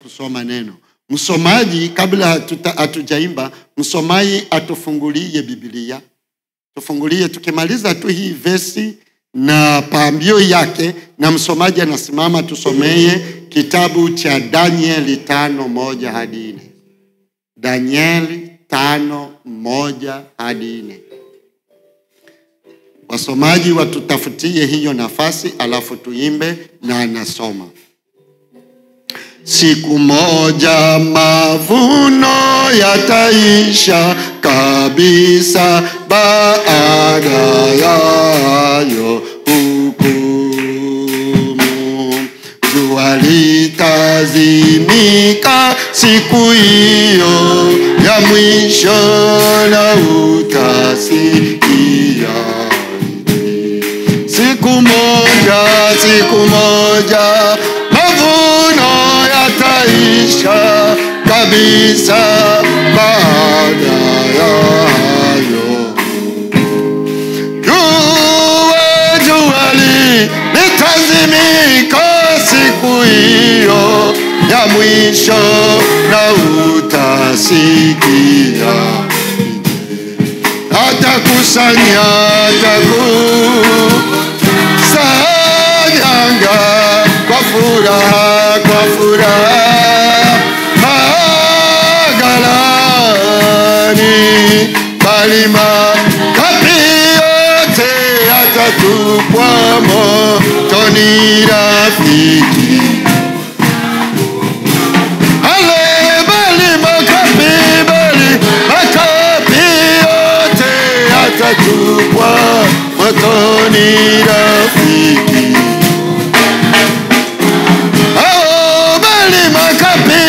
kusoma neno. Msomaji, kabla hatujaimba, msomaji atufungulie Biblia. Tufungulie, tukimaliza tu hii vesi na pambio yake, na msomaji anasimama tusomee kitabu cha Danieli 5:1 hadi 4. Danieli 5:1 hadi 4. Wasomaji watutafutie hiyo nafasi, alafu tuimbe na anasoma. Siku moja mavuno yataisha kabisa, baada yayo hukumu. Jua litazimika siku hiyo ya mwisho, na utasikia siku moja mavuno yataisha kabisa, baada ya hayo jua litazimika siku hiyo ya mwisho, na utasikia atakusanyanga kwa furaha magalani, bali makapi yote yatatupwa motoni, rafiki. Bali makapi yote yatatupwa motoni, rafiki. Bali makapi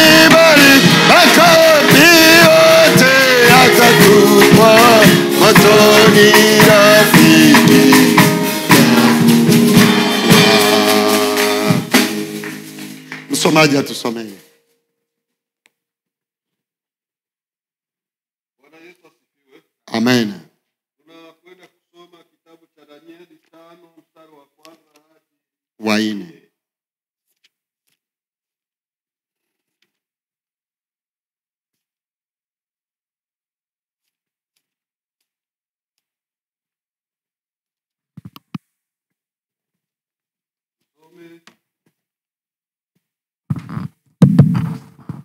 yote yatatupwa motoni, rafiki. Msomaji atusomee. Bwana Yesu asifiwe. Amen. Tunakwenda kusoma kitabu cha Danieli 5 mstari wa 1 hadi wa 4.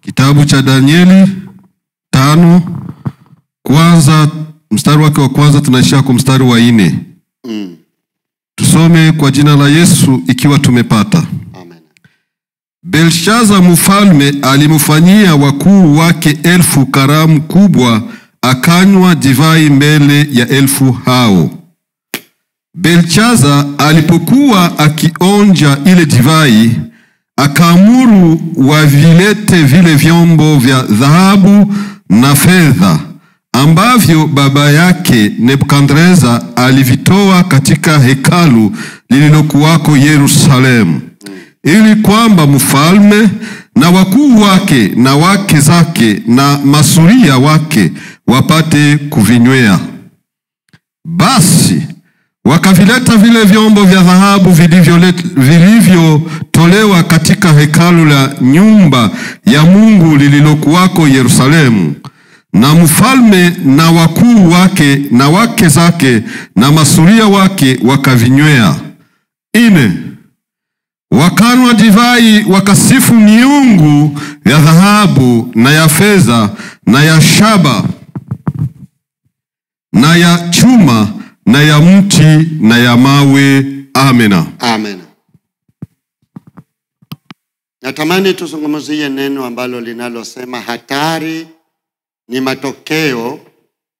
Kitabu cha Danieli 5 kwanza mstari wake wa kwanza tunaishia kwa mstari wa 4. Tusome kwa jina la Yesu ikiwa tumepata. Amen. Belshaza mfalme alimfanyia wakuu wake 1000 karamu kubwa, akanywa divai mbele ya 1000 hao. Belshaza alipokuwa akionja ile divai, akaamuru wavilete vile vyombo vya dhahabu na fedha ambavyo baba yake Nebukadneza alivitoa katika hekalu lililokuwako Yerusalemu, ili kwamba mfalme na wakuu wake na wake zake na masuria wake wapate kuvinywea. Basi wakavileta vile vyombo vya dhahabu vilivyotolewa katika hekalu la nyumba ya Mungu lililokuwako Yerusalemu, na mfalme na wakuu wake na wake zake na masuria wake wakavinywea. 4. Wakanywa divai, wakasifu miungu ya dhahabu na ya fedha na ya shaba na ya chuma na ya mti na ya mawe. Amena. Amen. Natamani tuzungumzie neno ambalo linalosema hatari ni matokeo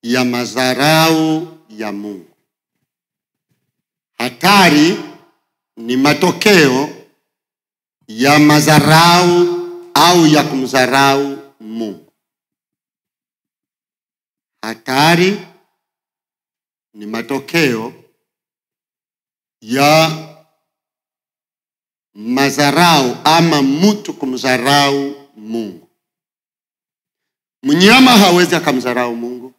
ya madharau ya Mungu. Hatari ni matokeo ya madharau au ya kumdharau Mungu. Hatari ni matokeo ya madharau ama mtu kumdharau Mungu. Mnyama hawezi akamdharau Mungu,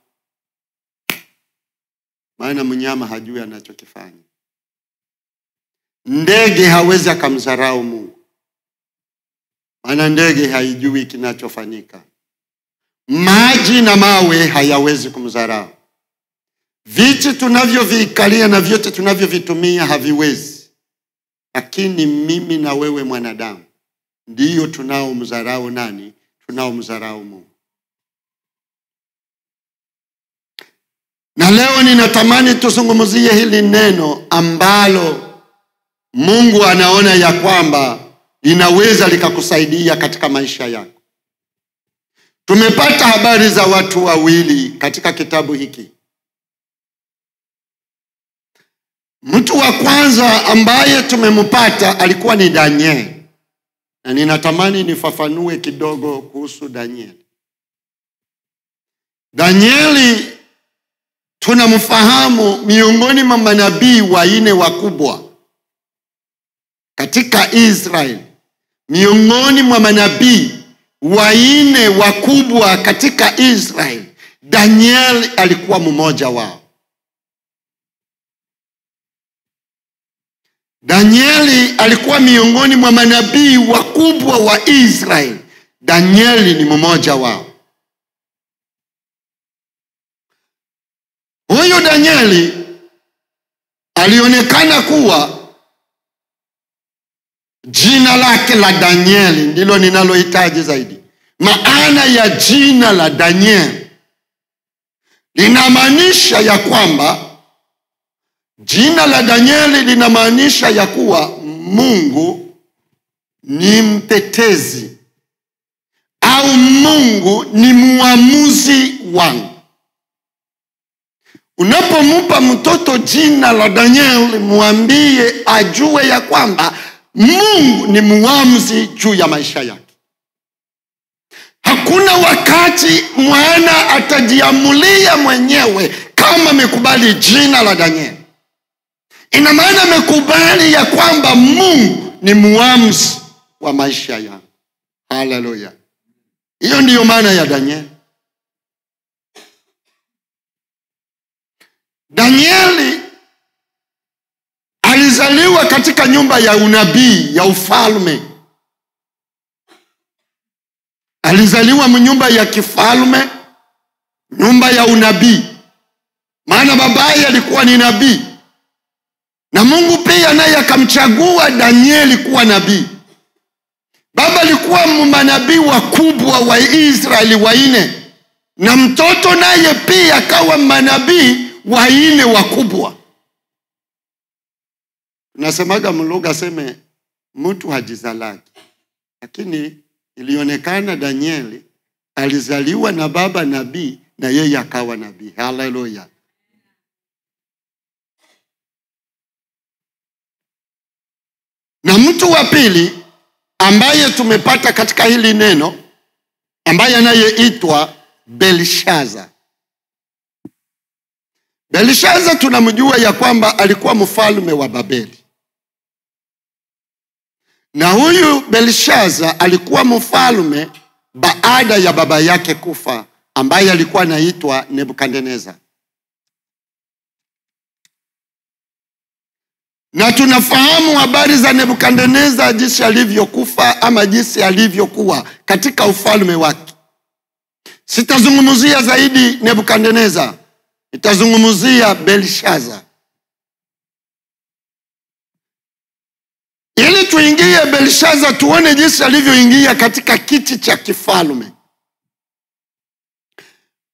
maana mnyama hajui anachokifanya. Ndege hawezi akamdharau Mungu, maana ndege haijui kinachofanyika. Maji na mawe hayawezi kumdharau. Viti tunavyovikalia na vyote tunavyovitumia haviwezi. Lakini mimi na wewe mwanadamu ndiyo tunaomdharau nani? Tunaomdharau Mungu. Na leo ninatamani tuzungumzie hili neno ambalo Mungu anaona ya kwamba linaweza likakusaidia katika maisha yako. Tumepata habari za watu wawili katika kitabu hiki. Mtu wa kwanza ambaye tumempata alikuwa ni Danieli. Na ninatamani nifafanue kidogo kuhusu Danieli. Danieli tunamfahamu miongoni mwa manabii wanne wakubwa katika Israeli. Miongoni mwa manabii wanne wakubwa katika Israeli, Danieli alikuwa mmoja wao. Danieli alikuwa miongoni mwa manabii wakubwa wa Israeli. Danieli ni mmoja wao. Huyu Danieli alionekana kuwa jina lake la Danieli ndilo ninalohitaji zaidi. Maana ya jina la Danieli linamaanisha ya kwamba jina la Danieli linamaanisha ya kuwa Mungu ni mtetezi au Mungu ni muamuzi wangu. Unapompa mtoto jina la Danieli, mwambie ajue ya kwamba Mungu ni muamuzi juu ya maisha yake. Hakuna wakati mwana atajiamulia mwenyewe kama amekubali jina la Danieli. Ina maana amekubali ya kwamba Mungu ni muamuzi wa maisha yangu. Haleluya. Hiyo ndiyo maana ya Danieli. Danieli alizaliwa katika nyumba ya unabii, ya ufalme. Alizaliwa nyumba ya kifalme, nyumba ya unabii. Maana babaye alikuwa ni nabii. Na Mungu pia naye akamchagua Danieli kuwa nabii. Baba alikuwa manabii wakubwa wa Israeli wanne. Na mtoto naye pia akawa manabii wanne wakubwa. Nasemaga mlugha seme mtu hajizalaki. Lakini ilionekana Danieli alizaliwa na baba nabii na yeye akawa nabii. Haleluya. Na mtu wa pili ambaye tumepata katika hili neno, ambaye anayeitwa Belshaza. Belshaza tunamjua ya kwamba alikuwa mfalme wa Babeli. Na huyu Belshaza alikuwa mfalme baada ya baba yake kufa, ambaye alikuwa anaitwa Nebukadneza. Na tunafahamu habari za Nebukadneza, jinsi alivyokufa ama jinsi alivyokuwa katika ufalme wake. Sitazungumzia zaidi Nebukadneza, nitazungumzia Belshaza. Ili tuingie Belshaza tuone jinsi alivyoingia katika kiti cha kifalme.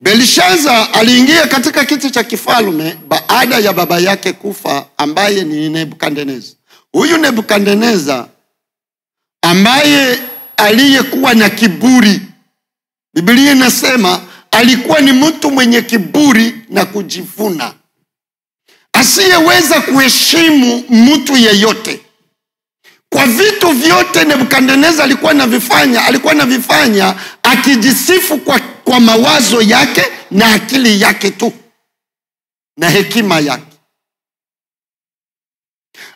Belshaza aliingia katika kiti cha kifalme baada ya baba yake kufa, ambaye ni Nebukadneza. Huyu Nebukadneza ambaye aliyekuwa na kiburi, Biblia inasema alikuwa ni mtu mwenye kiburi na kujivuna, asiyeweza kuheshimu mtu yeyote. Kwa vitu vyote Nebukadneza alikuwa anavifanya akijisifu kwa mawazo yake na akili yake tu na hekima yake.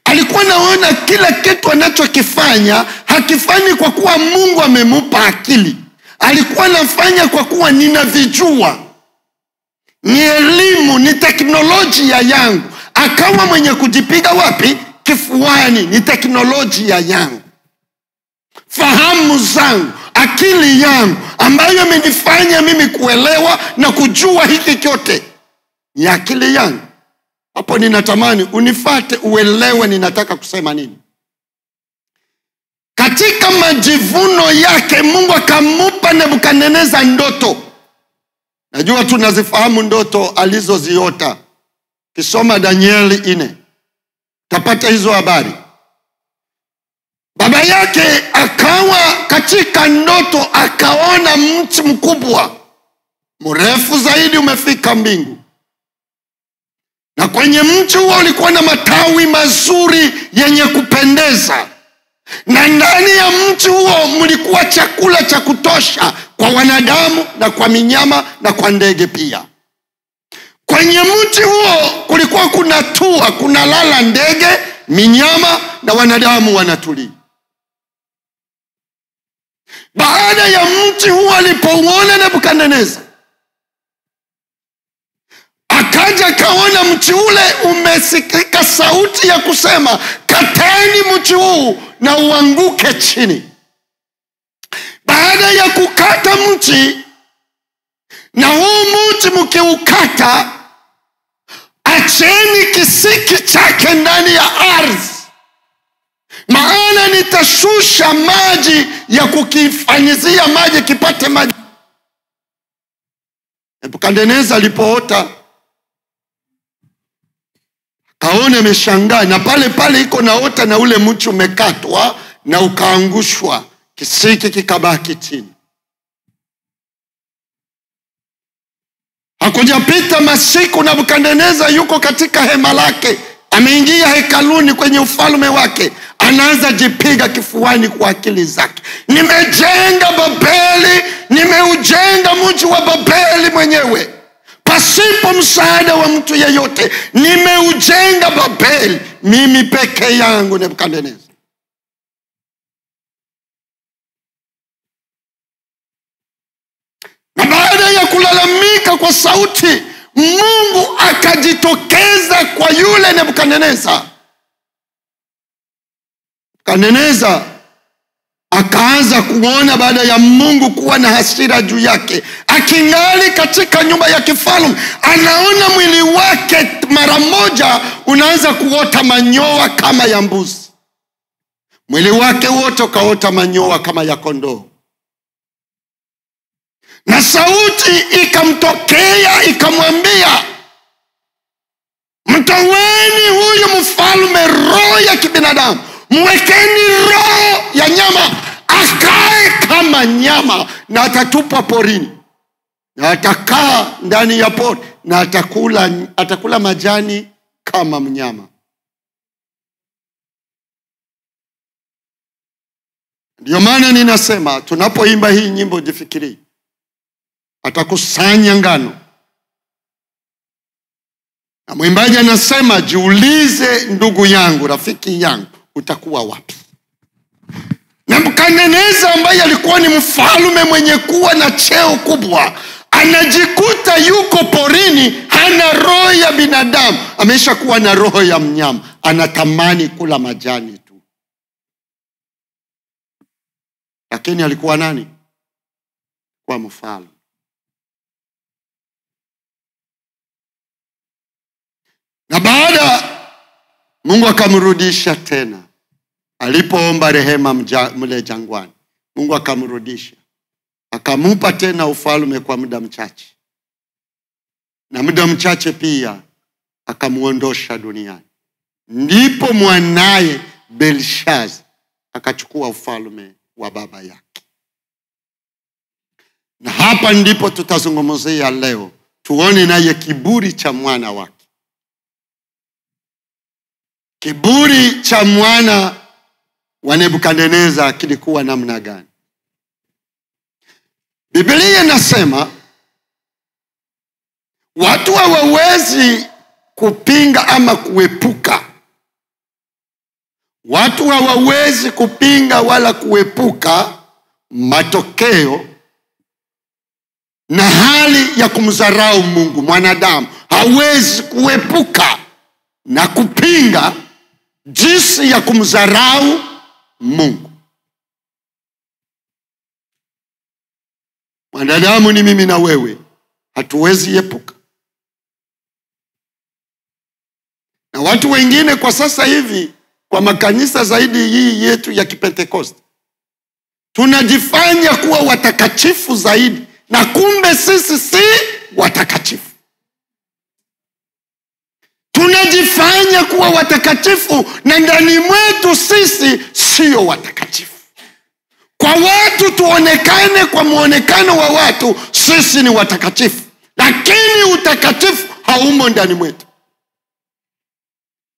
Alikuwa anaona kila kitu anachokifanya hakifanyi kwa kuwa Mungu amemupa akili. Alikuwa anafanya kwa kuwa ninavijua, ni elimu, ni teknolojia yangu. Akawa mwenye kujipiga wapi? Kifuani. Ni teknolojia yangu. fahamu zangu, akili yangu ambayo imenifanya mimi kuelewa na kujua hiki kyote ni akili yangu. Hapo ninatamani unifate uelewe ninataka kusema nini. Katika majivuno yake Mungu akamupa Nebukadneza ndoto. Najua tunazifahamu ndoto alizoziota. Kisoma Danieli 4 tapata hizo habari. Baba yake akawa katika ndoto akaona mti mkubwa mrefu zaidi umefika mbingu, na kwenye mti huo ulikuwa na matawi mazuri yenye kupendeza, na ndani ya mti huo mlikuwa chakula cha kutosha kwa wanadamu na kwa minyama na kwa ndege pia. Kwenye mti huo kulikuwa kunatua, kunalala ndege, minyama na wanadamu wanatulia. Baada ya mti huo alipouona Nebukadneza, akaja kaona mti ule umesikika sauti ya kusema, kateni mti huu na uanguke chini. Baada ya kukata mti, na huu mti mkiukata, acheni kisiki chake ndani ya ardhi, maana nitashusha maji ya kukifanyizia maji kipate maji. Nebukadneza alipoota kaone ameshangaa, na pale pale iko naota na ule mti umekatwa na ukaangushwa, kisiki kikabaki chini. Hakujapita masiku, Nebukadneza yuko katika hema lake, ameingia hekaluni kwenye ufalme wake, anaanza jipiga kifuani kwa akili zake. Nimejenga Babeli, nimeujenga mji wa Babeli mwenyewe pasipo msaada wa mtu yeyote. Nimeujenga Babeli mimi peke yangu, Nebukadneza. Na baada ya kulalamika kwa sauti, Mungu akajitokeza kwa yule Nebukadneza. Nebukadneza akaanza kuona, baada ya Mungu kuwa na hasira juu yake, akingali katika nyumba ya kifalme, anaona mwili wake mara moja unaanza kuota manyoya kama ya mbuzi. Mwili wake wote ukaota manyoya kama ya kondoo. Na sauti ikamtokea ikamwambia, mtoweni huyu mfalme roho ya kibinadamu, mwekeni roho ya nyama, akae kama nyama, na atatupwa porini, na atakaa ndani ya pori, na atakula majani kama mnyama. Ndio maana ninasema tunapoimba hii nyimbo jifikiri, atakusanya ngano. Na mwimbaji anasema, jiulize ndugu yangu, rafiki yangu, utakuwa wapi? Nebukadneza ambaye alikuwa ni mfalme mwenye kuwa na cheo kubwa, anajikuta yuko porini, hana roho ya binadamu, amesha kuwa na roho ya mnyama, anatamani kula majani tu. Lakini alikuwa nani? Kwa mfalme. Na baada Mungu akamrudisha tena, alipoomba rehema mle jangwani, Mungu akamrudisha, akamupa tena ufalme kwa muda mchache, na muda mchache pia akamuondosha duniani. Ndipo mwanaye Belshaza akachukua ufalme wa baba yake. Na hapa ndipo tutazungumzia leo, tuone naye kiburi cha mwana wake. Kiburi cha mwana wa Nebukadneza kilikuwa namna gani? Biblia inasema watu hawawezi kupinga ama kuepuka. Watu hawawezi kupinga wala kuepuka matokeo na hali ya kumdharau Mungu. Mwanadamu hawezi kuepuka na kupinga jinsi ya kumdharau Mungu. Mwanadamu ni mimi na wewe, hatuwezi epuka. Na watu wengine kwa sasa hivi, kwa makanisa zaidi hii yetu ya Kipentekoste, tunajifanya kuwa watakatifu zaidi, na kumbe sisi si watakatifu. Tunajifanya kuwa watakatifu, na ndani mwetu sisi sio watakatifu. Kwa watu tuonekane, kwa muonekano wa watu sisi ni watakatifu, lakini utakatifu haumo ndani mwetu.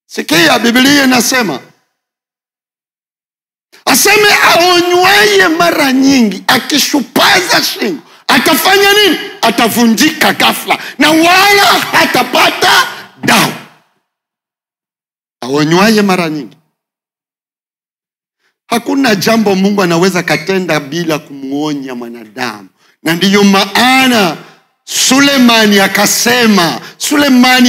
Sikia, Biblia inasema, aseme aonywaye mara nyingi akishupaza shingo atafanya nini? Atavunjika ghafla na wala hatapata dawa. Aonywaye mara nyingi. Hakuna jambo Mungu anaweza katenda bila kumuonya mwanadamu. Na ndiyo maana Sulemani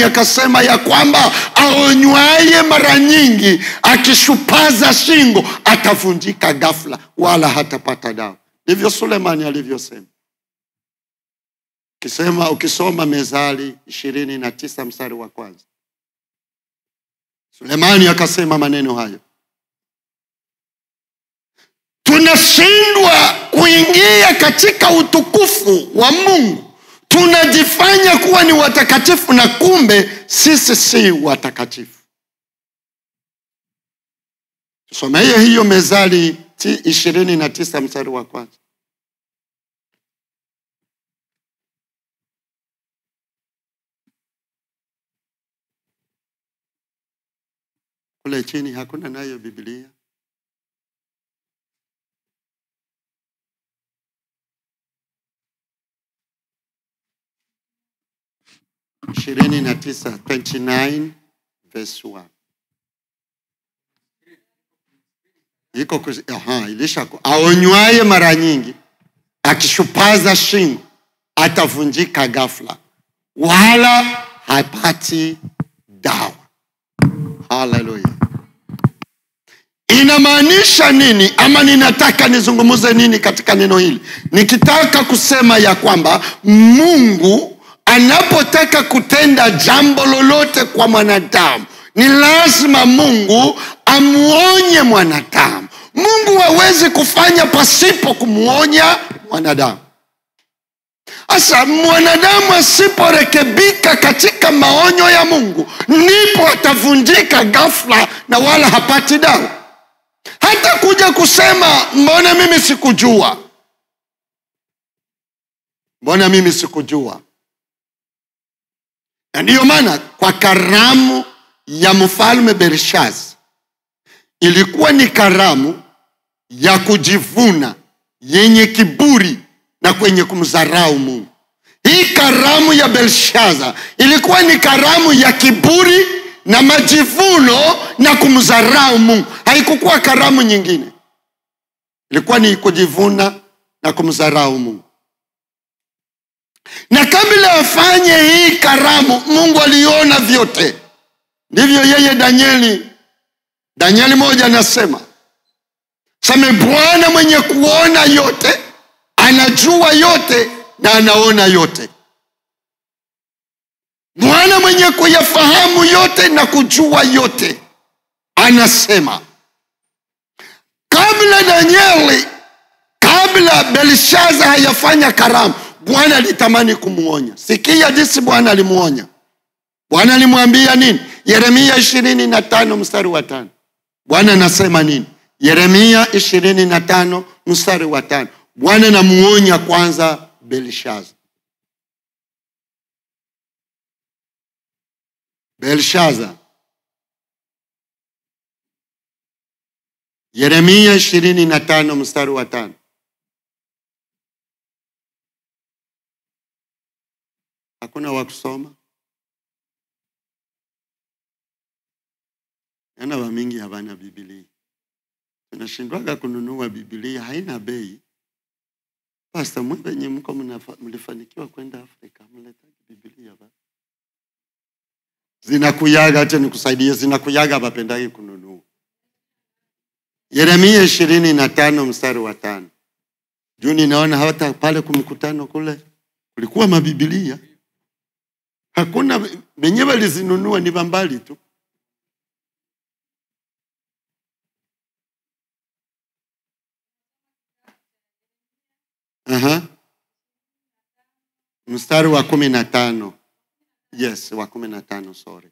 akasema ya kwamba aonywaye mara nyingi akishupaza shingo atavunjika ghafla wala hatapata dawa. Ndivyo Sulemani alivyosema. Ukisoma Mezali 29 mstari wa kwanza, Sulemani akasema maneno hayo. Tunashindwa kuingia katika utukufu wa Mungu. Tunajifanya kuwa ni watakatifu, na kumbe sisi si watakatifu. Tusomee hiyo Mezali 29 mstari wa kwanza. Kule chini hakuna nayo Biblia. Ishirini na tisa, 29 verse 1. Aonywaye mara nyingi akishupaza shingo atavunjika ghafla wala hapati dawa. Hallelujah. Inamaanisha nini, ama ninataka nizungumuze nini katika neno hili? Nikitaka kusema ya kwamba Mungu anapotaka kutenda jambo lolote kwa mwanadamu, ni lazima Mungu amuonye mwanadamu. Mungu hawezi kufanya pasipo kumuonya mwanadamu. Asa mwanadamu asiporekebika katika maonyo ya Mungu, ndipo atavunjika ghafla na wala hapati dawa. Hata kuja kusema mbona mimi sikujua. Na ndiyo maana kwa karamu ya mfalme Belshaza, ilikuwa ni karamu ya kujivuna, yenye kiburi na kwenye kumdharau Mungu. Hii karamu ya Belshaza ilikuwa ni karamu ya kiburi na majivuno na kumdharau Mungu. Haikukuwa karamu nyingine. Ilikuwa ni kujivuna na kumdharau Mungu. Na kabla afanye hii karamu, Mungu aliona vyote. Ndivyo yeye Danieli 1 anasema, sema Bwana mwenye kuona yote, anajua yote na anaona yote. Bwana mwenye kuyafahamu yote na kujua yote anasema. Kabla Belshaza hayafanya karamu, Bwana alitamani kumuonya. Sikia jinsi Bwana alimuonya. Bwana alimwambia nini? Yeremia 25 mstari wa 5. Bwana anasema nini? Yeremia 25 mstari wa 5. Bwana anamuonya kwanza Belshaza. Yeremia 25 mstari wa 5. Hakuna wa kusoma? Yana wa mingi habana Biblia. Tunashindwaga kununua Biblia, haina bei. Pastor, mwenye mko mlifanikiwa kwenda Afrika, mleta Biblia ba. Zinakuyaga, acha nikusaidie, zinakuyaga bapendagi kununua. Yeremia 25 mstari wa 5. Juu ninaona hata pale kumkutano kule kulikuwa mabibilia. Hakuna wenyewe walizinunua, ni mbali tu. Mstari wa 15. Yes, wa 15, sorry.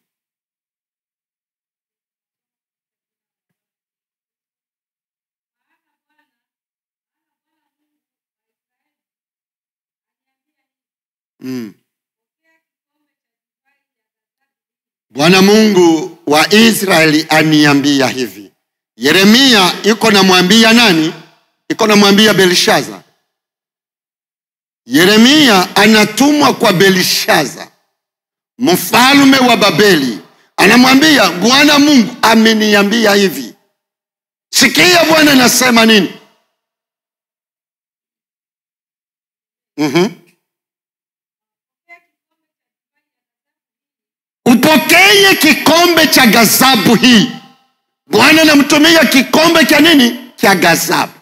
Bwana Mungu wa Israeli aniambia hivi. Yeremia yuko namwambia nani? Yuko namwambia Belshaza. Yeremia anatumwa kwa Belshaza, mfalme wa Babeli. Anamwambia Bwana Mungu ameniambia hivi. Sikia Bwana anasema nini? Upokee kikombe cha ghadhabu hii. Bwana anamtumia kikombe cha nini? Cha ghadhabu.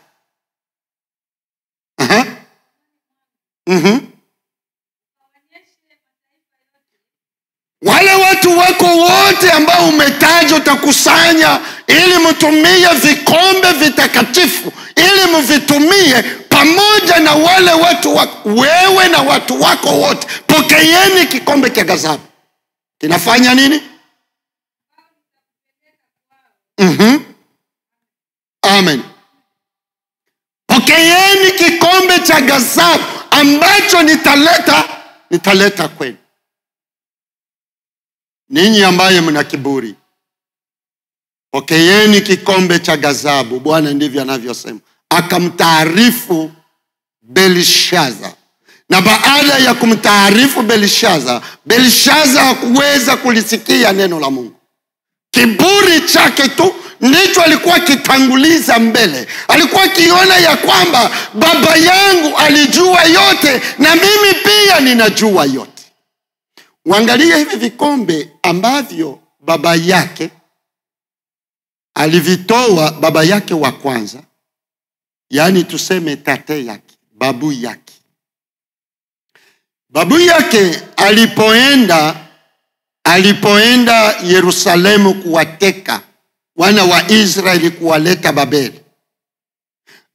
Wale watu wako wote ambao umetaja utakusanya ili mtumie vikombe vitakatifu, ili mvitumie pamoja na wale watu wako, wewe na watu wako wote. Pokeeni kikombe cha ghadhabu. Kinafanya nini? Amen. Pokeeni kikombe cha ghadhabu ambacho nitaleta kwenu. Ninyi ambaye mna kiburi, pokeeni kikombe cha ghadhabu. Bwana ndivyo anavyosema. Akamtaarifu Belshaza. Na baada ya kumtaarifu Belshaza, Belshaza hakuweza kulisikia neno la Mungu. Kiburi chake tu ndicho alikuwa kitanguliza mbele. Alikuwa kiona ya kwamba baba yangu alijua yote na mimi pia ninajua yote. Uangalie hivi vikombe ambavyo baba yake alivitoa, baba yake wa kwanza, yaani tuseme tate yake, babu yake. Babu yake alipoenda Yerusalemu kuwateka wana wa Israeli, kuwaleta Babeli.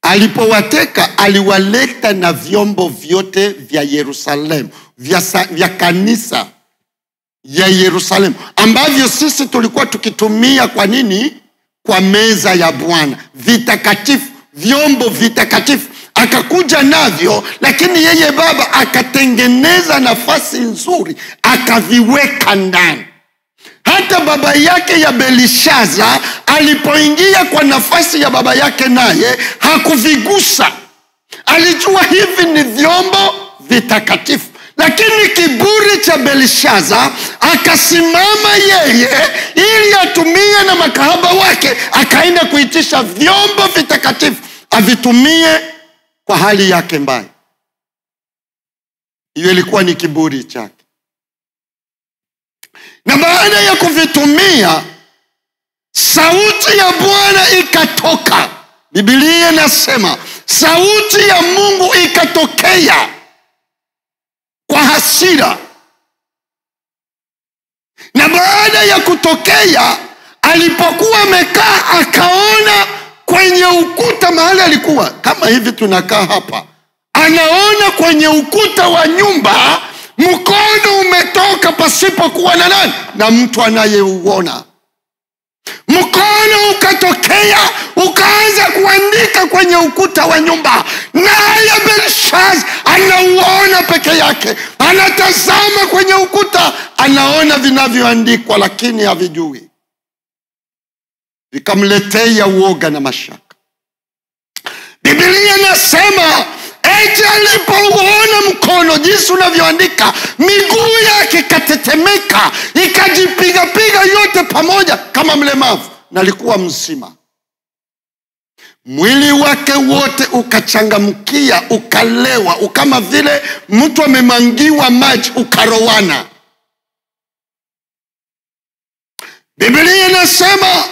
Alipowateka aliwaleta na vyombo vyote vya Yerusalemu, vya kanisa ya Yerusalemu, ambavyo sisi tulikuwa tukitumia kwa nini? Kwa meza ya Bwana, vitakatifu, vyombo vitakatifu. Akakuja navyo, lakini yeye baba akatengeneza nafasi nzuri, akaviweka ndani. Hata baba yake ya Belshaza alipoingia kwa nafasi ya baba yake, naye hakuvigusa. Alijua hivi ni vyombo vitakatifu. Lakini kiburi cha Belshaza, akasimama yeye ili atumie na makahaba wake, akaenda kuitisha vyombo vitakatifu avitumie kwa hali yake mbaya. Hiyo ilikuwa ni kiburi chake. Na baada ya kuvitumia, sauti ya Bwana ikatoka. Biblia inasema sauti ya Mungu ikatokea kwa hasira. Na baada ya kutokea, alipokuwa amekaa, akaona kwenye ukuta mahali alikuwa, kama hivi tunakaa hapa, anaona kwenye ukuta wa nyumba mkono umetoka pasipokuwa na nani? Na mtu anayeuona. Mkono ukatokea ukaanza kuandika kwenye ukuta wa nyumba, naye Belshaza anauona peke yake. Anatazama kwenye ukuta, anaona vinavyoandikwa, lakini havijui. Vikamletea uoga na mashaka. Biblia inasema eti alipouona mkono jinsi unavyoandika, miguu yake ikatetemeka, ikajipiga yote pamoja kama mlemavu, na alikuwa mzima. Mwili wake wote ukachangamkia, ukalewa, kama vile mtu amemangiwa maji, ukarowana. Biblia inasema,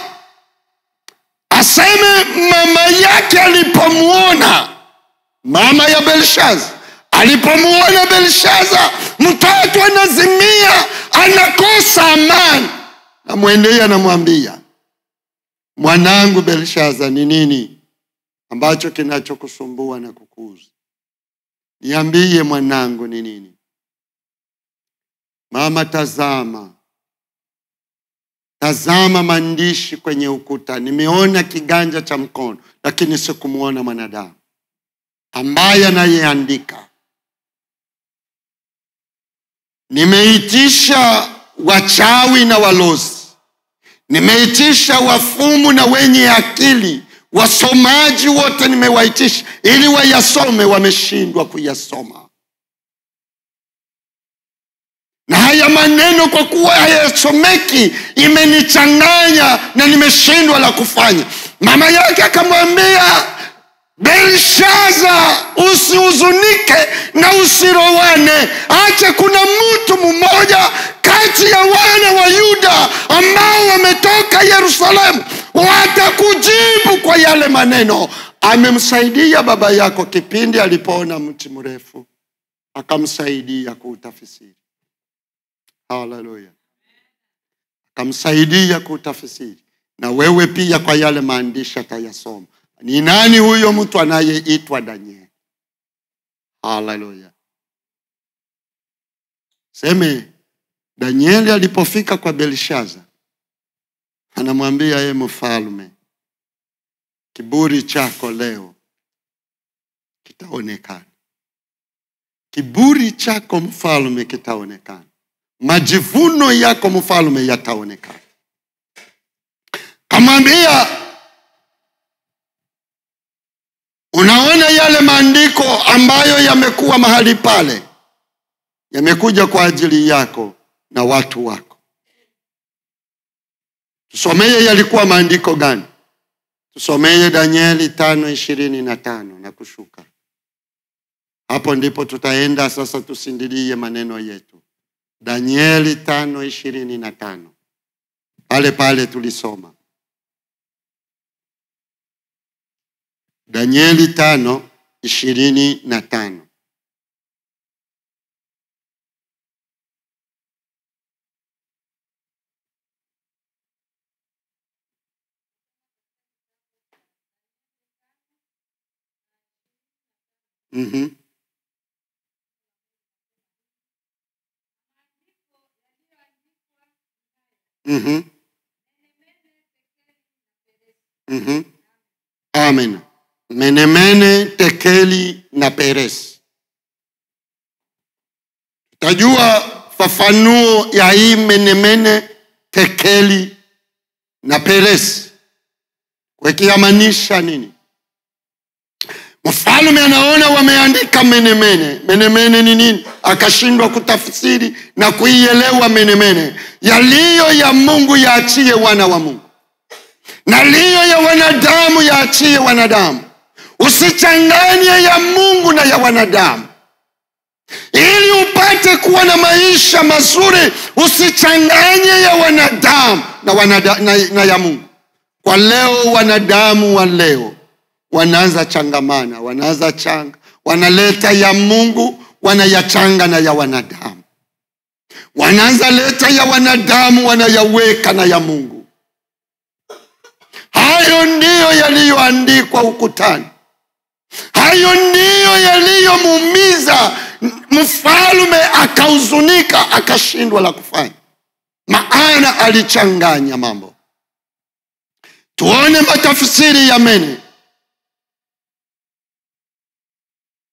aseme mama yake alipomuona, mama ya Belshaza, alipomuona Belshaza mtoto anazimia, anakosa amani, amwendea anamwambia, mwanangu Belshaza, ni nini ambacho kinachokusumbua na kukuuza? Niambie mwanangu, ni nini? Mama, tazama maandishi kwenye ukuta. Nimeona kiganja cha mkono, lakini sikumuona mwanadamu ambaye anayeandika. Nimeitisha wachawi na walozi, nimeitisha wafumu na wenye akili, wasomaji wote nimewaitisha ili wayasome, wameshindwa kuyasoma. Na haya maneno kwa kuwa hayasomeki imenichanganya na nimeshindwa la kufanya. Mama yake akamwambia, Belshaza, usihuzunike na usirowane. Acha, kuna mtu mmoja kati ya wana wa Yuda ambao wametoka Yerusalemu, watakujibu kwa yale maneno. Amemsaidia baba yako kipindi alipoona mti mrefu, akamsaidia kuutafsiri. Haleluya. Akamsaidia kuutafsiri. Na wewe pia kwa yale maandishi atayasoma. Ni nani huyo mtu anayeitwa Danieli? Haleluya. Seme, Danieli alipofika kwa Belshaza, anamwambia, mfalme, kiburi chako leo kitaonekana. Kiburi chako mfalme kitaonekana. Majivuno yako mfalme yataonekana. Kamwambia, unaona yale maandiko ambayo yamekuwa mahali pale, yamekuja kwa ajili yako na watu wako. Tusomeye yalikuwa maandiko gani? Tusomeye Danieli 5:25 na kushuka. Hapo ndipo tutaenda sasa, tusindilie maneno yetu. Danieli 5:25. Pale tulisoma. Danieli 5:25. Amen. Menemene, Tekeli na Peresi. Tajua fafanuo ya hii Menemene, Tekeli na Peresi wakiamanisha nini? Mfalme anaona wameandika Menemene. Menemene ni nini? Akashindwa kutafsiri na kuielewa Menemene. Yaliyo ya Mungu yaachie wana wa Mungu, na liyo ya wanadamu yaachie wanadamu. Usichanganye ya Mungu na ya wanadamu. Ili upate kuwa na maisha mazuri, usichanganye ya wanadamu na ya Mungu. Kwa leo wanadamu wa leo wanaanza changamana, wanaleta ya Mungu wanayachanga na ya wanadamu. Wanaanza leta ya wanadamu wanayaweka na ya Mungu. Hayo ndiyo yaliyoandikwa ukutani. Hayo ndiyo yaliyomuumiza mfalme, akahuzunika, akashindwa la kufanya, maana alichanganya mambo. Tuone matafsiri ya Mene.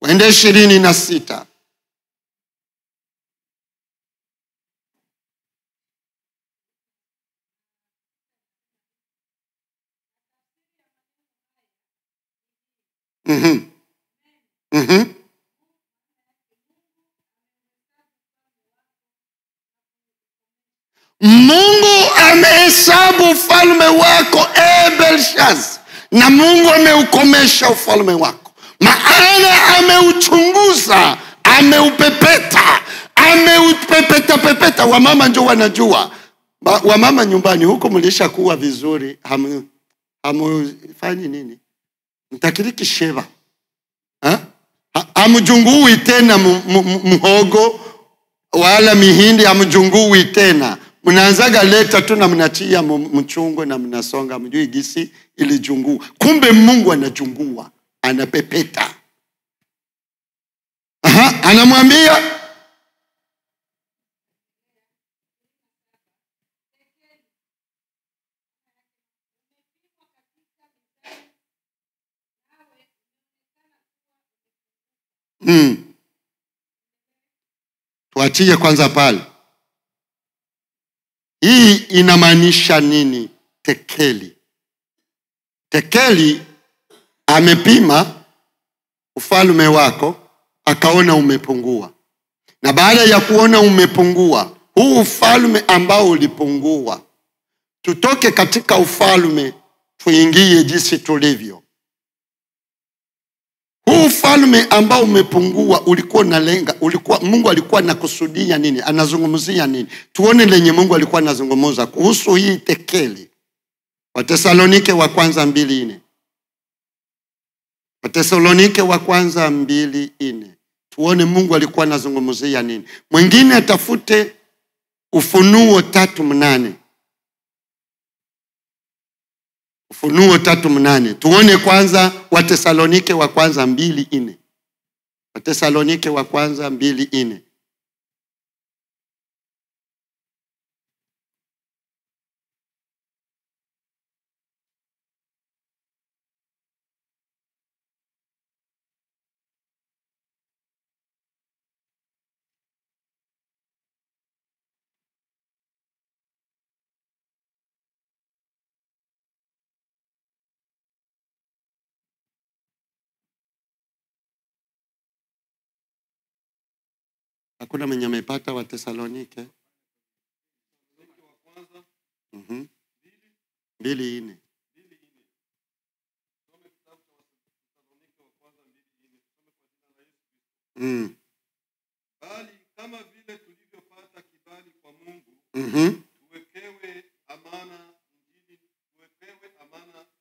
Wende 26. Mungu amehesabu ufalme wako, Belshaza, na Mungu ameukomesha ufalme wako, maana ameuchunguza, ameupepeta. Wamama ndio wanajua. Wamama nyumbani huko mlisha kuwa vizuri, hamufanyi nini? Mtakiriki sheba. hamjungui tena mhogo wala mihindi, hamjungui tena. Mnaanzaga leta tu na mnatia mchungwe na mnasonga, mjui gisi ilijungua. Kumbe Mungu anajungua, anapepeta. Anamwambia tuachie kwanza pale. Hii inamaanisha nini? Tekeli. Tekeli amepima ufalme wako, akaona umepungua. Na baada ya kuona umepungua, huu ufalme ambao ulipungua, tutoke katika ufalme tuingie jinsi tulivyo. Huu ufalme ambao umepungua ulikuwa unalenga, Mungu alikuwa anakusudia nini? Anazungumzia nini? Tuone lenye Mungu alikuwa anazungumza kuhusu hii tekeli. Wathesalonike wa kwanza 2:4. Wathesalonike wa kwanza 2:4. Tuone Mungu alikuwa anazungumzia nini. Mwingine atafute Ufunuo 3:8. Ufunuo 3:8. Tuone kwanza Wathesalonike wa kwanza 2:4. Wathesalonike wa kwanza 2:4. Hakuna mwenye amepata Wathesalonike? 2:4. Bali kama vile tulivyopata kibali kwa Mungu, tuwekewe amana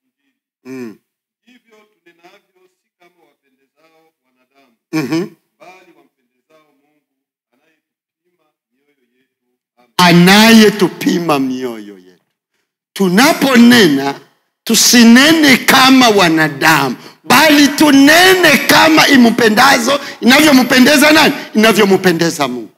injili. Hivyo tunenavyo si kama wapendezao wanadamu, bali wampendezao Mungu anayetupima mioyo yetu. Anayetupima mioyo yetu. Tunaponena tusinene kama wanadamu, bali tunene kama impendazo, inavyompendeza nani? Inavyompendeza Mungu.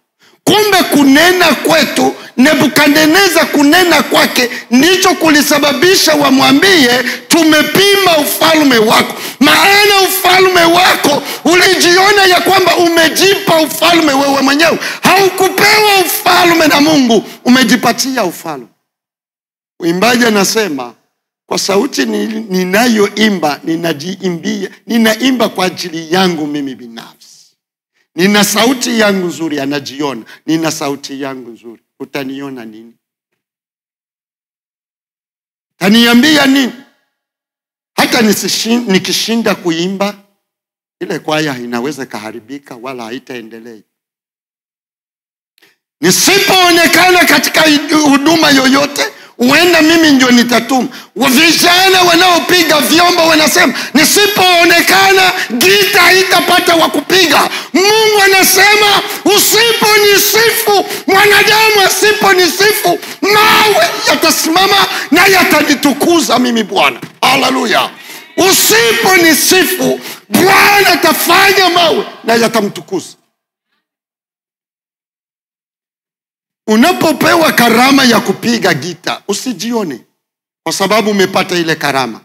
Kumbe kunena kwetu, Nebukadneza kunena kwake ndicho kulisababisha wamwambie tumepima ufalme wako. Maana ufalme wako ulijiona ya kwamba umejipa ufalme wewe mwenyewe. Haukupewa ufalme na Mungu, umejipatia ufalme. Uimbaji anasema, kwa sauti ninayoimba ninaimba kwa ajili yangu mimi binafsi. Nina sauti yangu nzuri, anajiona. Nina sauti yangu nzuri. Utaniona nini? Taniambia nini? Hata nikishinda kuimba, ile kwaya inaweza kaharibika wala haitaendelea. Nisipoonekana katika huduma yoyote, huenda mimi ndio nitatuma. Vijana wanaopiga vyombo wanasema nisipoonekana gita haitapata wa kupiga. Mungu anasema usiponisifu, mwanadamu asiponisifu, mawe yatasimama na yatanitukuza mimi Bwana. Haleluya. Usiponisifu, Bwana atafanya mawe na yatamtukuza. Unapopewa karama ya kupiga gita, usijione kwa sababu umepata ile karama.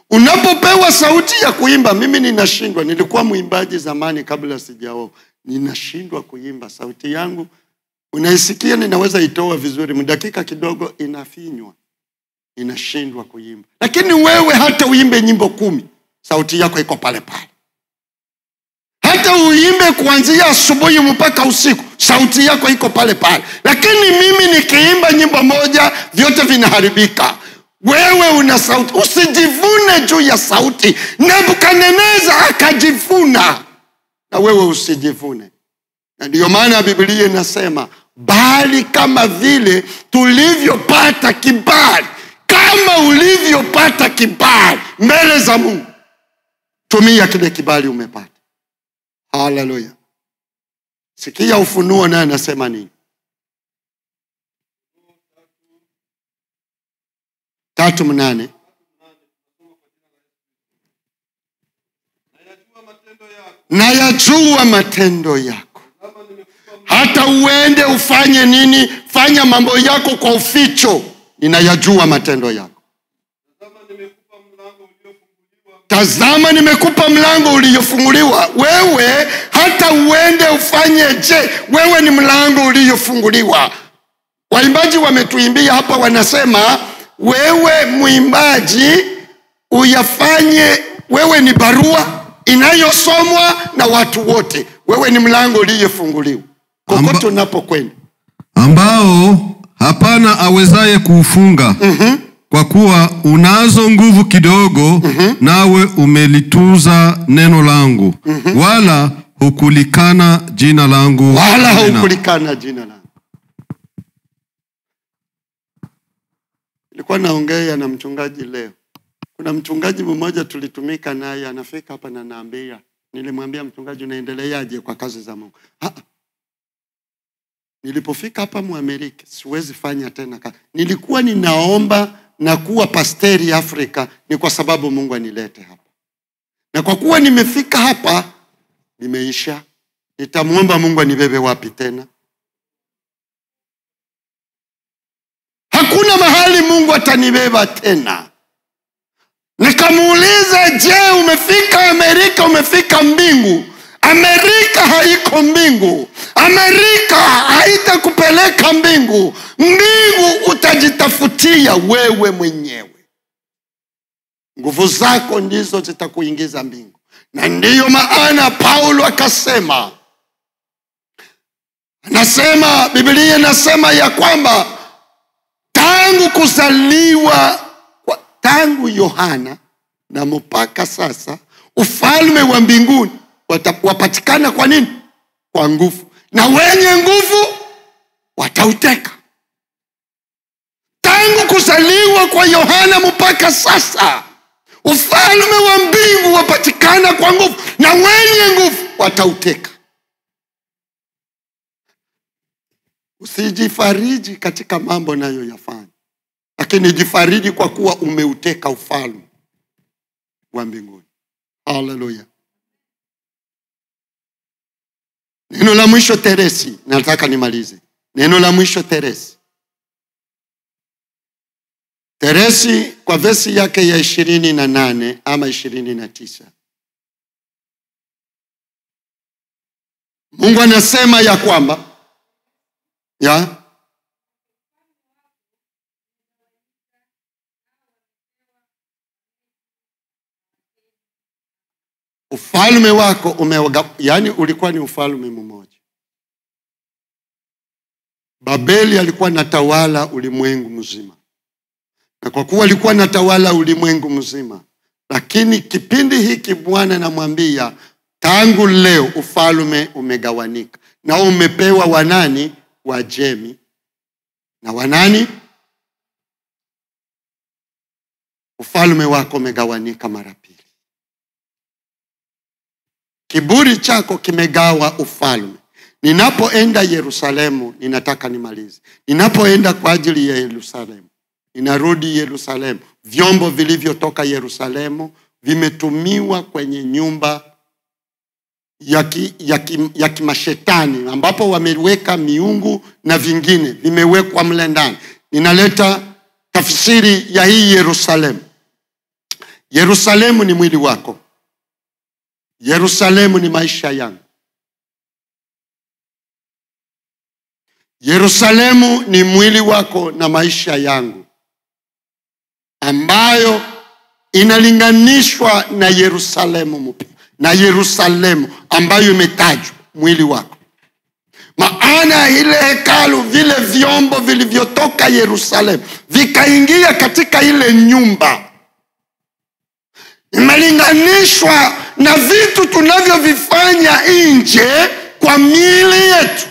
Unapopewa sauti ya kuimba, mimi ninashindwa. Nilikuwa muimbaji zamani kabla sijaoa. Ninashindwa kuimba. Sauti yangu unaisikia, ninaweza itoa vizuri, mdakika kidogo inafinywa. Ninashindwa kuimba. Lakini wewe hata uimbe nyimbo 10, sauti yako iko pale pale. Hata uimbe kuanzia asubuhi mpaka usiku, sauti yako iko pale pale. Lakini mimi nikiimba nyimbo moja, vyote vinaharibika. Wewe una sauti, usijivune juu ya sauti. Nebukadneza akajivuna, na wewe usijivune. Na ndio maana Biblia inasema, bali kama vile tulivyopata kibali, kama ulivyopata kibali mbele za Mungu, tumia kile kibali umepata. Haleluya. Sikia Ufunuo naye anasema nini? 3:8. Nayajua matendo yako. Hata uende ufanye nini, fanya mambo yako kwa uficho, ninayajua matendo yako. Tazama nimekupa mlango uliofunguliwa. Wewe hata uende ufanye je, wewe ni mlango uliofunguliwa. Waimbaji wametuimbia hapa, wanasema wewe muimbaji uyafanye, wewe ni barua inayosomwa na watu wote. Wewe ni mlango uliofunguliwa kokote unapokwenda, ambao hapana awezaye kuufunga. Kwa kuwa unazo nguvu kidogo, nawe umelituza neno langu, wala hukulikana jina langu. Nilikuwa naongea na mchungaji leo. Kuna mchungaji mmoja tulitumika naye, anafika hapa na naambia, nilimwambia mchungaji, unaendeleaje kwa kazi za Mungu? Nilipofika hapa Amerika siwezi fanya tena kazi. Nilikuwa ninaomba na kuwa pasteri Afrika, ni kwa sababu Mungu anilete hapa. Na kwa kuwa nimefika hapa, nimeisha. Nitamuomba Mungu anibebe wapi tena? Hakuna mahali Mungu atanibeba tena. Nikamuuliza, je, umefika Amerika, umefika mbingu? Amerika haiko mbingu. Amerika haitakupeleka mbingu. Mbingu utajitafutia wewe mwenyewe. Nguvu zako ndizo zitakuingiza mbingu. Na ndiyo maana Paulo akasema, Biblia inasema ya kwamba tangu kuzaliwa, tangu Yohana na mpaka sasa, ufalme wa mbinguni wapatikana kwa nini? Kwa nguvu. Na wenye nguvu watauteka. Tangu kuzaliwa kwa Yohana mpaka sasa, ufalme wa mbingu wapatikana kwa nguvu, na wenye nguvu watauteka. Usijifariji katika mambo nayo yafanya, lakini jifariji kwa kuwa umeuteka ufalme wa mbinguni. Haleluya. Neno la mwisho Teresi, nataka nimalize. Neno la mwisho Teresi. Teresi kwa vesi yake ya 28 ama 29. Mungu anasema ya kwamba ufalme wako yani ulikuwa ni ufalme mmoja. Babeli alikuwa natawala ulimwengu mzima. Na kwa kuwa alikuwa natawala ulimwengu mzima, lakini kipindi hiki Bwana anamwambia, tangu leo ufalme umegawanika. Na umepewa wanani? Wajemi. Na wanani? Ufalme wako umegawanika mara pili. Kiburi chako kimegawa ufalme. Ninapoenda Yerusalemu, ninataka nimalize. Ninapoenda kwa ajili ya Yerusalemu, ninarudi Yerusalemu. Vyombo vilivyotoka Yerusalemu vimetumiwa kwenye nyumba ya kimashetani, ambapo wameweka miungu na vingine vimewekwa mle ndani. Ninaleta tafsiri ya hii Yerusalemu. Yerusalemu ni mwili wako. Yerusalemu ni maisha yangu. Yerusalemu ni mwili wako na maisha yangu, ambayo inalinganishwa na Yerusalemu mpya, na Yerusalemu ambayo imetajwa mwili wako. Maana ile hekalu, vile vyombo vilivyotoka Yerusalemu vikaingia katika ile nyumba, imelinganishwa na vitu tunavyovifanya nje kwa miili yetu,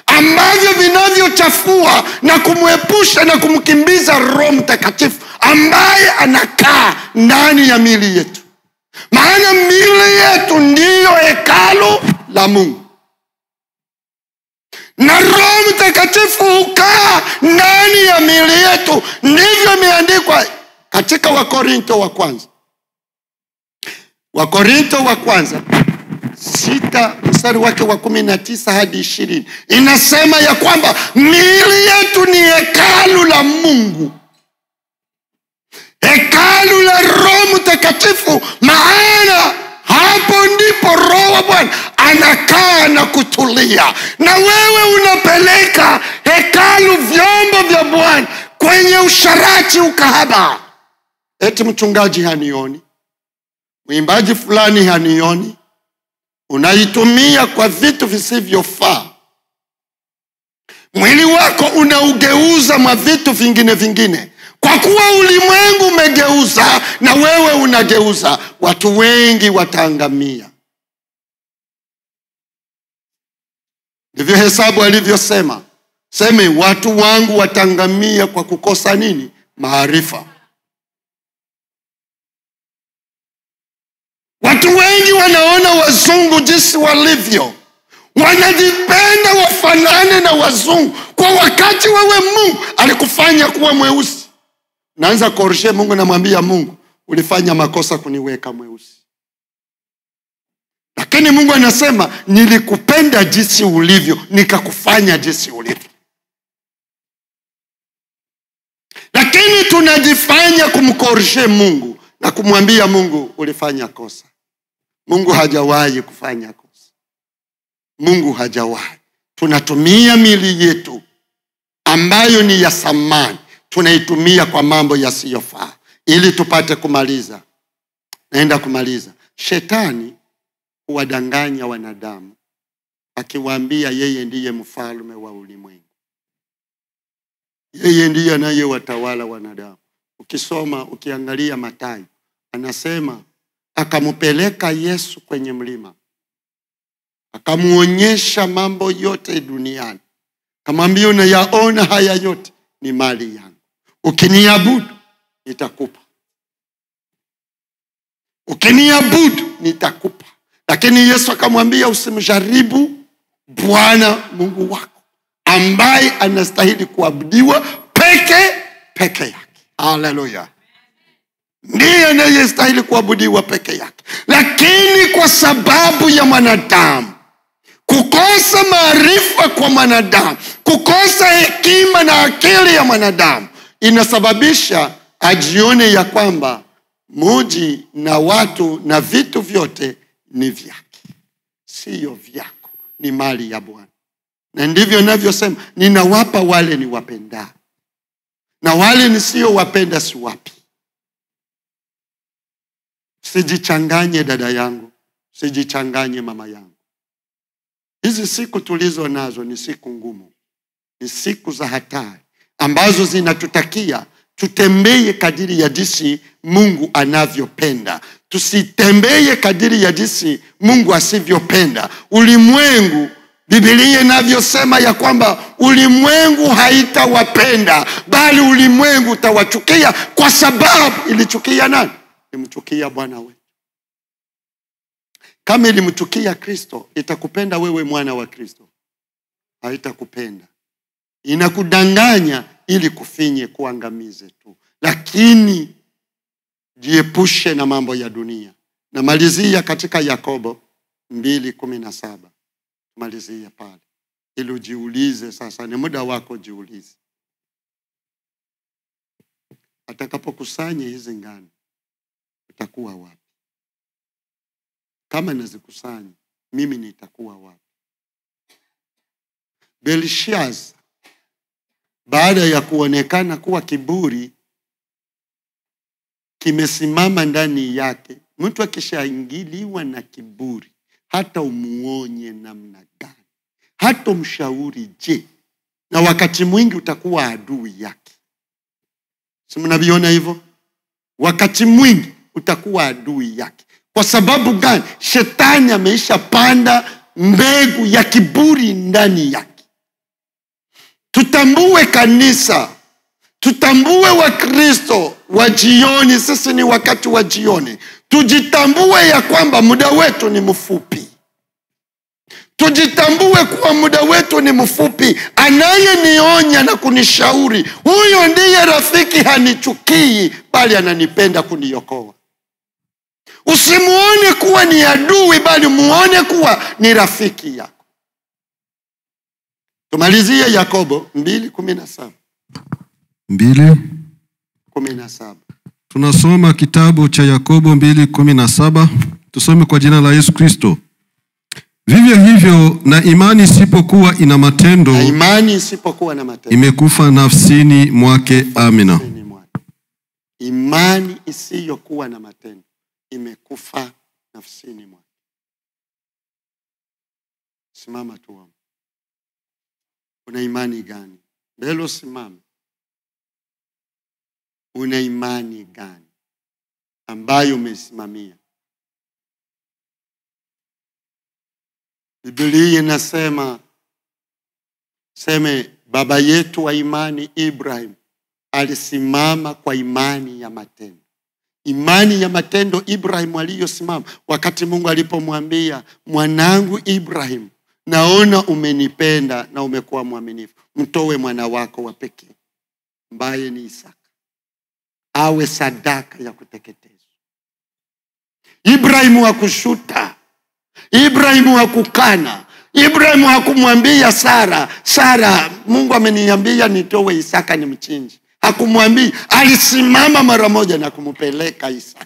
ambavyo vinavyochafua na kumwepusha na kumkimbiza Roho Mtakatifu ambaye anakaa ndani ya miili yetu. Maana miili yetu ndiyo hekalu wa Mungu, na Roho Mtakatifu hukaa ndani ya miili yetu. Ndivyo imeandikwa katika Wakorintho wa kwanza. Wakorintho wa kwanza 6 mstari wake wa 19 hadi 20 inasema ya kwamba miili yetu ni hekalu la Mungu, hekalu la Roho Mtakatifu, maana hapo ndipo Roho wa Bwana anakaa na kutulia. Na wewe unapeleka hekalu, vyombo vya Bwana, kwenye usharati, ukahaba. Eti mchungaji hanioni, mwimbaji fulani hanioni, unaitumia kwa vitu visivyofaa. Mwili wako unaugeuza mwa vitu vingine. Kwa kuwa ulimwengu umegeuza na wewe unageuza, watu wengi wataangamia. Ndivyo Hesabu alivyosema, seme watu wangu wataangamia kwa kukosa nini? Maarifa. Watu wengi wanaona wazungu jinsi walivyo, wanajipenda wafanane na wazungu, kwa wakati wewe Mungu alikufanya kuwa mweusi. Naanza kuoreshe Mungu, namwambia Mungu, ulifanya makosa kuniweka mweusi. Lakini Mungu anasema nilikupenda jinsi ulivyo, nikakufanya jinsi ulivyo. Lakini tunajifanya kumkoreshe Mungu na kumwambia Mungu ulifanya kosa. Mungu hajawahi kufanya kosa. Mungu hajawahi. Tunatumia miili yetu ambayo ni ya samani, tunaitumia kwa mambo yasiyofaa ili tupate kumaliza. Naenda kumaliza. Shetani huwadanganya wanadamu akiwaambia yeye ndiye mfalme wa ulimwengu, yeye ndiye anayewatawala wanadamu. Ukiangalia Mathayo, anasema akampeleka Yesu kwenye mlima, akamuonyesha mambo yote duniani, akamwambia unayaona haya yote ni mali yangu, ukiniabudu nitakupa, ukiniabudu nitakupa. Lakini Yesu akamwambia usimjaribu Bwana Mungu wako, ambaye anastahili kuabudiwa peke yake. Haleluya. Ndiye anayestahili kuabudiwa peke yake. Lakini kwa sababu ya mwanadamu kukosa maarifa, kwa mwanadamu kukosa hekima na akili ya mwanadamu, inasababisha ajione ya kwamba mji na watu na vitu vyote ni vyake. Sio vyako, ni mali ya Bwana. Na ndivyo ninavyosema, ninawapa wale niwapenda, na wale nisiyowapenda siwapi. Sijichanganye dada yangu, sijichanganye mama yangu. Hizi siku tulizo nazo ni siku ngumu, ni siku za hatari ambazo zinatutakia tutembee kadiri ya jinsi Mungu anavyopenda. Tusitembee kadiri ya jinsi Mungu asivyopenda. Ulimwengu, Biblia inavyosema ya kwamba ulimwengu haitawapenda, bali ulimwengu utawachukia. Kwa sababu ilichukia nani? Ilimchukia Bwana wetu. Kama ilimchukia Kristo, itakupenda wewe mwana wa Kristo? Haitakupenda. Inakudanganya ili kufinye, kuangamize tu. Lakini jiepushe na mambo ya dunia. Na malizia katika Yakobo 2:17. Malizia pale ili ujiulize sasa, ni muda wako jiulize. Atakapokusanya hizi ngano, utakuwa wapi? Kama nazikusanya, mimi nitakuwa wapi? Belshaza, baada ya kuonekana kuwa kiburi kimesimama ndani yake, mtu akishaingiliwa na kiburi, hata umuonye namna gani, hata umshauri je, na wakati mwingi utakuwa adui yake. Si mnaviona hivyo? Wakati mwingi utakuwa adui yake. Kwa sababu gani? Shetani ameisha panda mbegu ya kiburi ndani yake. Tutambue kanisa, tutambue Wakristo wa jioni. Sisi ni wakati wa jioni. Tujitambue ya kwamba muda wetu ni mfupi. Tujitambue kuwa muda wetu ni mfupi. Anayenionya na kunishauri, huyo ndiye rafiki, hanichukii bali ananipenda kuniokoa. Usimuone kuwa ni adui, bali muone kuwa ni rafiki yako. Tumalizie Yakobo 2:17. 2:17. Tunasoma kitabu cha Yakobo 2:17. Tusome kwa jina la Yesu Kristo. Vivyo hivyo na imani isipokuwa ina matendo, imekufa nafsini mwake. Amina. Imani isiyokuwa na matendo imekufa nafsini mwake. Simama tu. Una imani gani? Belo simama. Una imani gani ambayo umesimamia? Biblia inasema, seme baba yetu wa imani Ibrahim alisimama kwa imani ya matendo. Imani ya matendo Ibrahim aliyosimama wakati Mungu alipomwambia, mwanangu Ibrahim, naona umenipenda na umekuwa mwaminifu, mtoe mwana wako wa pekee ambaye ni Isaka awe sadaka ya kuteketezwa. Ibrahim hakushuta, Ibrahim hakukana, Ibrahim hakumwambia Sara, Mungu ameniambia nitoe Isaka nimchinje. Hakumwambia, alisimama mara moja na kumpeleka Isaka.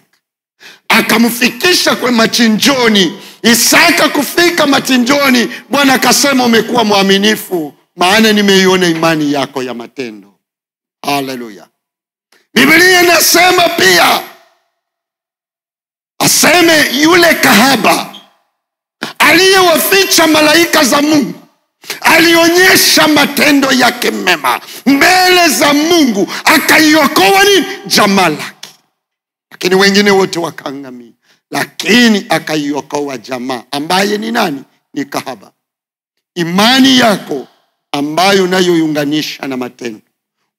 Akamfikisha kwa machinjoni. Isaka kufika machinjoni, Bwana akasema, umekuwa mwaminifu, maana nimeiona imani yako ya matendo. Haleluya. Biblia inasema pia, aseme yule kahaba aliyewaficha malaika za Mungu alionyesha matendo yake mema mbele za Mungu, akaiokoa nini? Jamaa lake. Lakini wengine wote wakaangamia, lakini akaiokoa jamaa ambaye ni nani? Ni kahaba. Imani yako ambayo unayoiunganisha na matendo.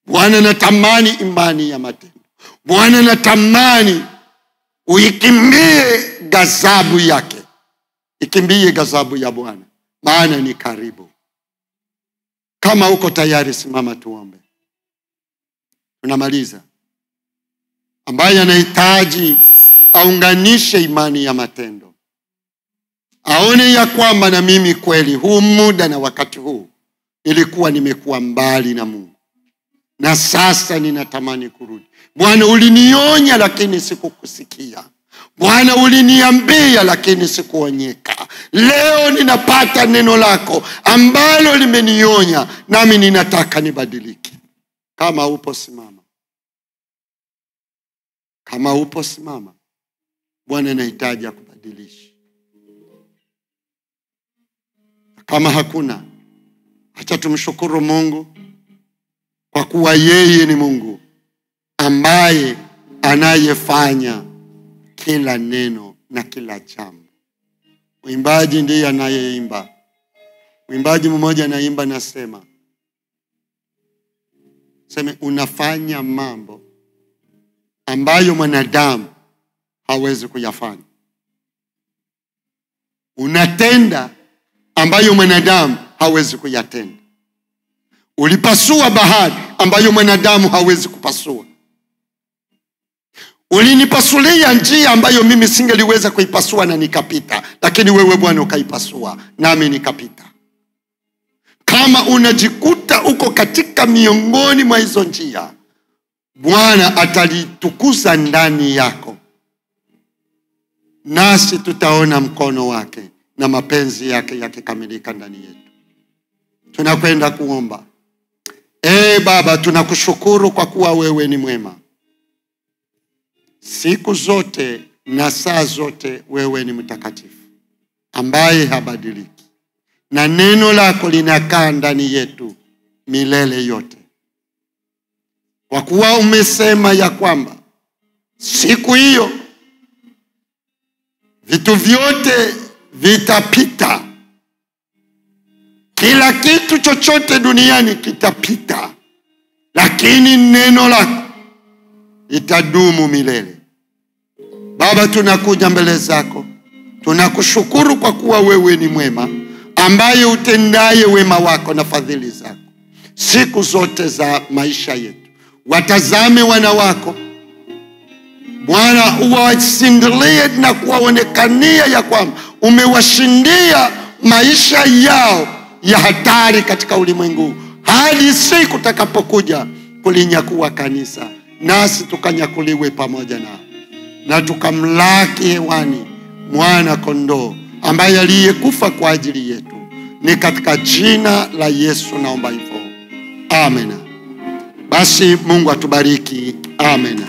Bwana natamani imani ya matendo. Bwana natamani uikimbie ghadhabu yake. Ikimbie ghadhabu ya Bwana, maana ni karibu. Kama uko tayari, simama tuombe. Tunamaliza. Ambaye anahitaji aunganishe imani ya matendo, aone ya kwamba na mimi kweli huu muda na wakati huu nilikuwa nimekuwa mbali na Mungu, na sasa ninatamani kurudi. Bwana, ulinionya lakini sikukusikia. Bwana, uliniambia lakini sikuonyeka. Leo ninapata neno lako ambalo limenionya, nami ninataka nibadilike. Kama upo simama. Kama upo simama. Bwana anahitaji akubadilishe. Kama hakuna, acha tumshukuru Mungu kwa kuwa yeye ni Mungu ambaye anayefanya kila neno na kila jambo. Mwimbaji ndiye anayeimba. Mwimbaji mmoja anaimba nasema, unafanya mambo ambayo mwanadamu hawezi kuyafanya. Unatenda ambayo mwanadamu hawezi kuyatenda. Ulipasua bahari ambayo mwanadamu hawezi kupasua. Ulinipasulia njia ambayo mimi singeliweza kuipasua na nikapita, lakini wewe Bwana ukaipasua nami nikapita. Kama unajikuta uko katika miongoni mwa hizo njia, Bwana atalitukuza ndani yako, nasi tutaona mkono wake na mapenzi yake yakikamilika ndani yetu. Tunakwenda kuomba. Baba, tunakushukuru kwa kuwa wewe ni mwema. Siku zote na saa zote wewe ni mtakatifu ambaye habadiliki, na neno lako linakaa ndani yetu milele yote. Kwa kuwa umesema ya kwamba siku hiyo vitu vyote vitapita, kila kitu chochote duniani kitapita, lakini neno lako itadumu milele. Baba, tunakuja mbele zako, tunakushukuru kwa kuwa wewe ni mwema ambaye utendaye wema wako na fadhili zako siku zote za maisha yetu. Watazame wana wako Bwana, uwasindilie na kuwaonekania ya kwamba umewashindia maisha yao ya hatari katika ulimwengu, hadi siku utakapokuja kulinyakua kanisa, nasi tukanyakuliwe pamoja nao na tukamlaki hewani mwana kondoo ambaye aliyekufa kwa ajili yetu. Ni katika jina la Yesu naomba hivyo. Amen. Basi Mungu atubariki. Amen.